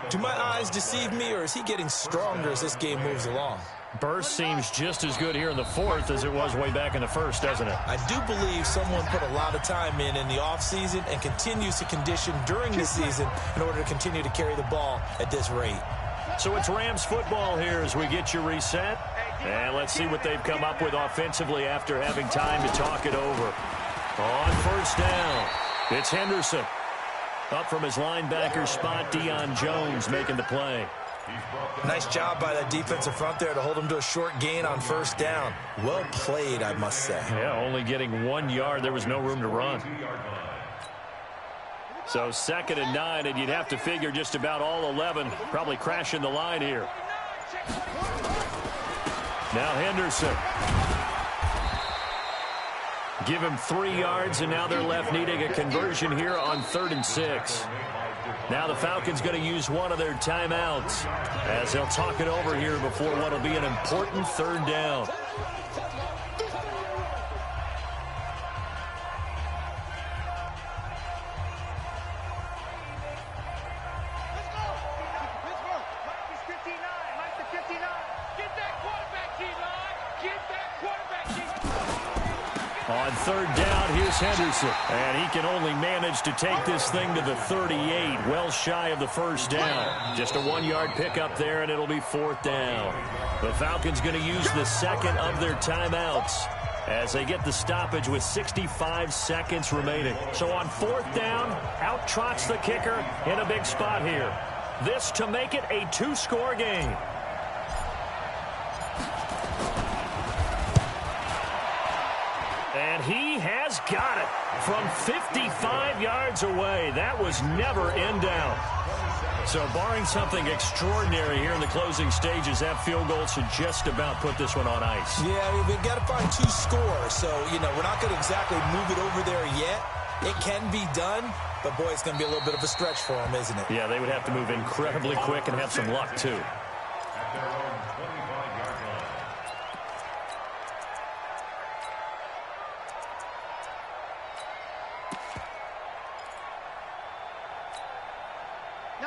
Do my eyes deceive me, or is he getting stronger as this game moves along? Burst seems just as good here in the fourth as it was way back in the first, doesn't it? I do believe someone put a lot of time in the offseason and continues to condition during the season in order to continue to carry the ball at this rate. So it's Rams football here as we get you reset. And let's see what they've come up with offensively after having time to talk it over. On first down, it's Henderson. Up from his linebacker spot, Deion Jones making the play. Nice job by that defensive front there to hold him to a short gain on first down. Well played, I must say. Yeah, only getting 1 yard. There was no room to run. So 2nd and 9, and you'd have to figure just about all 11 probably crashing the line here. Now Henderson. Give him 3 yards, and now they're left needing a conversion here on 3rd and 6. Now the Falcons going to use one of their timeouts as they'll talk it over here before what will be an important 3rd down. On 3rd down, here's Henderson. And he can only manage to take this thing to the 38, well shy of the first down. Just a 1-yard pickup there, and it'll be 4th down. The Falcons going to use the 2nd of their timeouts as they get the stoppage with 65 seconds remaining. So on 4th down, out trots the kicker in a big spot here. This to make it a 2-score game. And And he has got it from 55 yards away. That was never in doubt. So barring something extraordinary here in the closing stages, that field goal should just about put this one on ice. Yeah, we've got to find 2 scores. So, we're not going to exactly move it over there yet. It can be done, but, boy, it's going to be a little bit of a stretch for them, isn't it? Yeah, they would have to move incredibly quick and have some luck, too. At their own 25-yard line.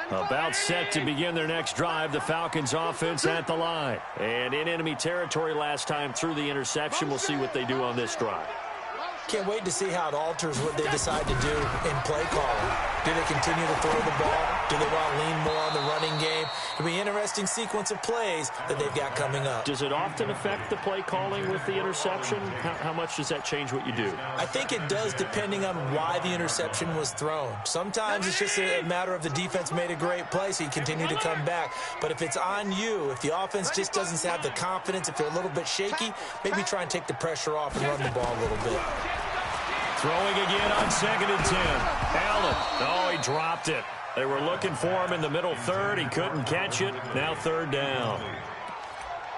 About set to begin their next drive, the Falcons offense at the line. And in enemy territory last time through the interception. We'll see what they do on this drive. Can't wait to see how it alters what they decide to do in play calling. Do they continue to throw the ball? Do they want to lean more on the running game? It'll be an interesting sequence of plays that they've got coming up. Does it often affect the play calling with the interception? How much does that change what you do? I think it does depending on why the interception was thrown. Sometimes it's just a matter of the defense made a great play, so you continue to come back. But if it's on you, if the offense just doesn't have the confidence, if they're a little bit shaky, maybe try and take the pressure off and run the ball a little bit. Throwing again on 2nd and 10. Allen. Oh, he dropped it. They were looking for him in the middle third. He couldn't catch it. Now 3rd down.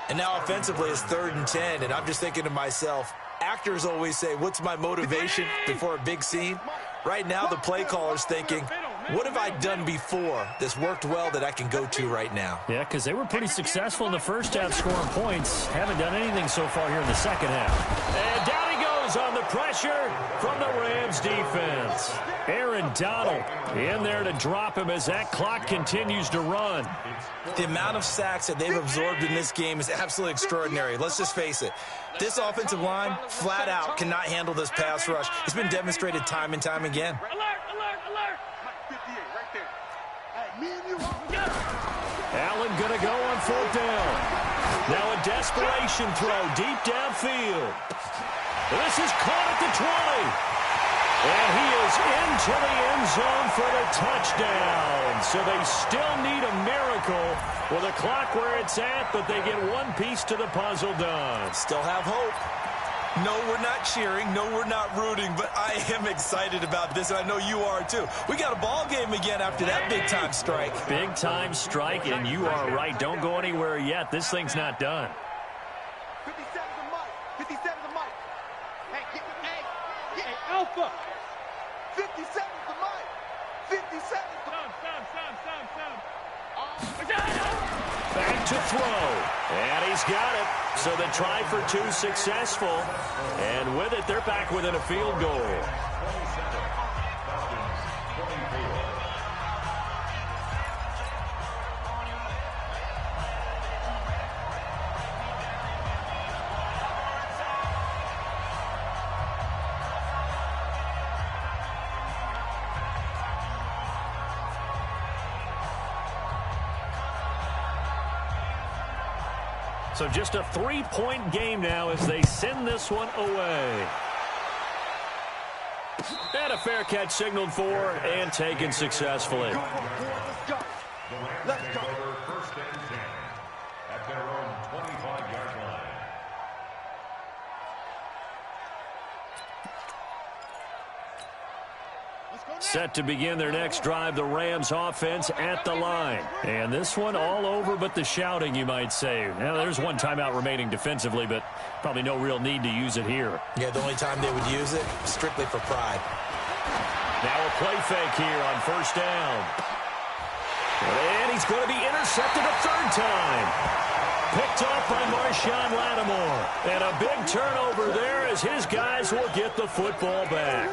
And now offensively it's 3rd and 10. And I'm just thinking to myself, actors always say, what's my motivation before a big scene? Right now the play caller's thinking, what have I done before that's worked well that I can go to right now? Yeah, because they were pretty successful in the first half scoring points. Haven't done anything so far here in the second half. And down he goes on the pressure from the Rams defense. Aaron Donald in there to drop him as that clock continues to run. The amount of sacks that they've absorbed in this game is absolutely extraordinary. Let's just face it. This offensive line, flat out, cannot handle this pass rush. It's been demonstrated time and time again. Allen going to go on 4th down. Now a desperation throw deep downfield. This is caught at the 20. And he is into the end zone for the touchdown. So they still need a miracle with a clock where it's at, but they get one piece to the puzzle done. Still have hope. No, we're not cheering. No, we're not rooting, but I am excited about this, and I know you are too. We got a ball game again after that big-time strike. Big-time strike, and you are right. Don't go anywhere yet. This thing's not done. 57's a mic. 57's a mic. Hey, Alpha. 57's the mic. 57's the mic. Back to throw. And he's got it. So the try for 2 successful. And with it, they're back within a field goal. So just a 3-point game now as they send this one away. And a fair catch signaled for and taken successfully. The Rams take over 1st and 10 at their own 25-yard line. Set to begin their next drive, the Rams offense at the line. And this one all over but the shouting, you might say. Now, there's one timeout remaining defensively, but probably no real need to use it here. Yeah, the only time they would use it, strictly for pride. Now a play fake here on 1st down. And he's going to be intercepted a 3rd time. Picked off by Marshawn Lattimore. And a big turnover there as his guys will get the football back.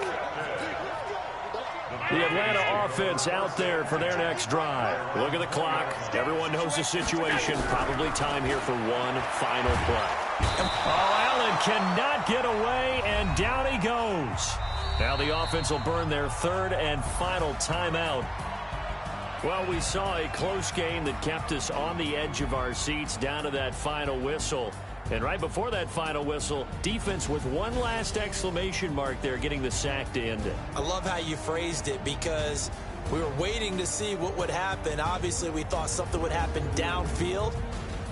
The Atlanta offense out there for their next drive. Look at the clock. Everyone knows the situation. Probably time here for one final play. Oh, Allen cannot get away, and down he goes. Now the offense will burn their 3rd and final timeout. Well, we saw a close game that kept us on the edge of our seats down to that final whistle. And right before that final whistle, defense with one last exclamation mark there, getting the sack to end it. I love how you phrased it because we were waiting to see what would happen. Obviously, we thought something would happen downfield.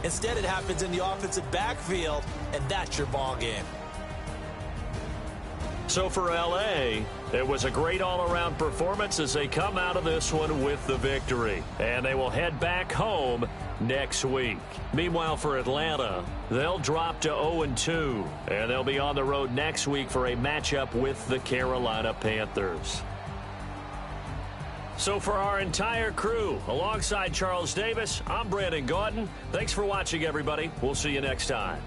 Instead, it happens in the offensive backfield, and that's your ball game. So for L.A., it was a great all-around performance as they come out of this one with the victory. And they will head back home next week. Meanwhile, for Atlanta, they'll drop to 0-2. And they'll be on the road next week for a matchup with the Carolina Panthers. So for our entire crew, alongside Charles Davis, I'm Brandon Gaudin. Thanks for watching, everybody. We'll see you next time.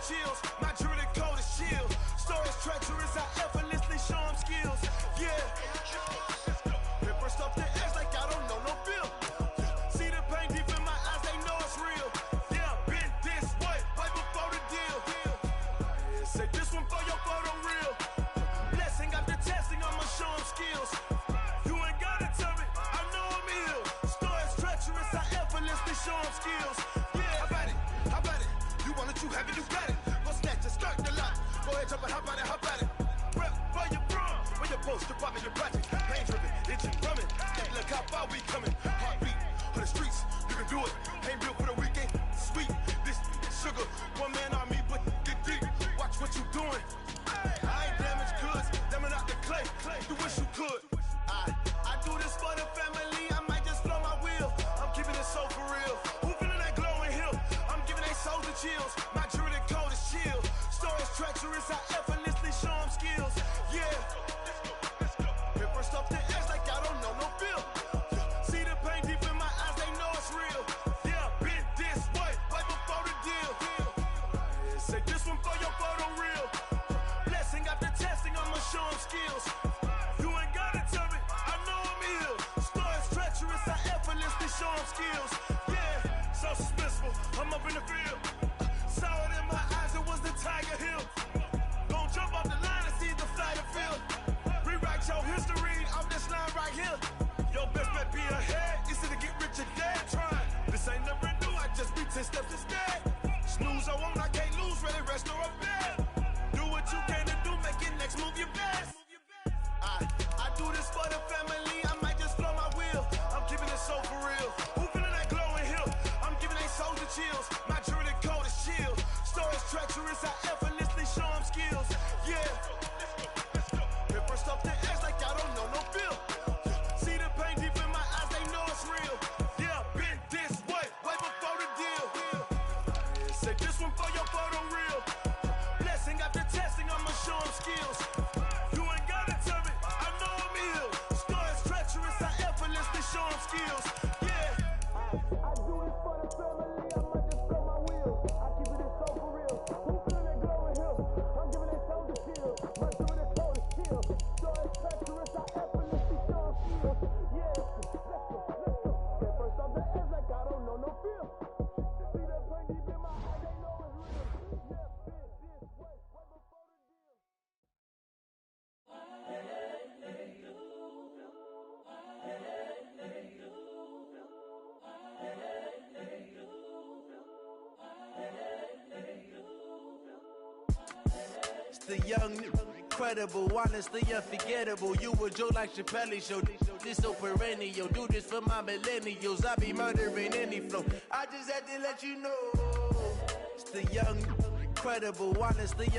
chills. My jewelry coat is chill. Stories treacherous, I effortlessly show them skills. Yeah. Paper stuff the edge like I don't know no feel. See the pain deep in my eyes, they know it's real. Yeah, been this way, right before the deal. Say this one for your photo real. Blessing after testing, I'ma show them skills. You ain't gotta tell me, I know I'm ill. Stories treacherous, I effortlessly show them skills. Yeah, how about it? How about it? You want it, you have it, you got it. Go snatch it, start the lot. Go ahead, jump it, how about it? How about it? Rep for your bro, for your post, your pop, your project. Pain driven, itching, drumming. Hey, look how far we coming. Heartbeat for the streets, you can do it. Ain't built for the weekend. Sweet, this sugar, one man army, but get deep. Watch what you doing. I ain't damaged goods, them out the clay. You wish you could. I do this for the family. I might just blow my wheel. I'm keeping it so for real. Who feeling that glowing hill? I'm giving they souls the chills. My jewelry coat is chill. Stories treacherous, I effortlessly show them skills. Yeah. Paper stuff the edge like I don't know no feel. See the pain deep in my eyes, they know it's real. Yeah, been this way, right before the deal. Say this one for your photo real. Blessing after testing, I'ma show them skills. You ain't gotta tell me, I know I'm ill. Stories treacherous, I effortlessly show them skills. Yeah, so suspenseful, I'm up in the field. Saw it in my eyes, it was the Tiger Hill. Gon' jump off the line and see the flight of field. Rewrite your history off this line right here. Your best bet be ahead, easy to get rich or dead trying. This ain't never new, I just be 10 steps instead. Snooze I won't, I can't lose, ready, rest or a bed. Do what you can to do, make it next move your best. I do this for the family, I might just blow my wheel. I'm keeping it so for real. Who feeling that glowing hill? I'm giving they souls the chills. My jewelry coat is chill. Stories treacherous, I effortlessly show them skills. Yeah. Paper stuff the edge like I don't know no feel. See the pain deep in my eyes, they know it's real. Yeah, been this way, way before the deal. Say this one for your photo real. Blessing after testing, I'ma show them skills. You ain't gotta tell me, I know I'm ill. Stories treacherous, I effortlessly show them skills. Yeah. I do this for the family, I might just blow my wheel. I keep it so for real. Who feeling that glowing hill? I'm giving they souls the shield. My jewelry coat is chill. Stories treacherous, I effortlessly show them skills. Yeah. Let's go. Get first off the edge like I don't know no feel. See that pain deep in my eyes, they know it's real. Yeah, been this way, way before the deal. It's the young, incredible, honestly unforgettable. You a Joe like Chappelle show. This so perennial. Do this for my millennials. I be murdering any flow. I just had to let you know. It's the young, incredible, honestly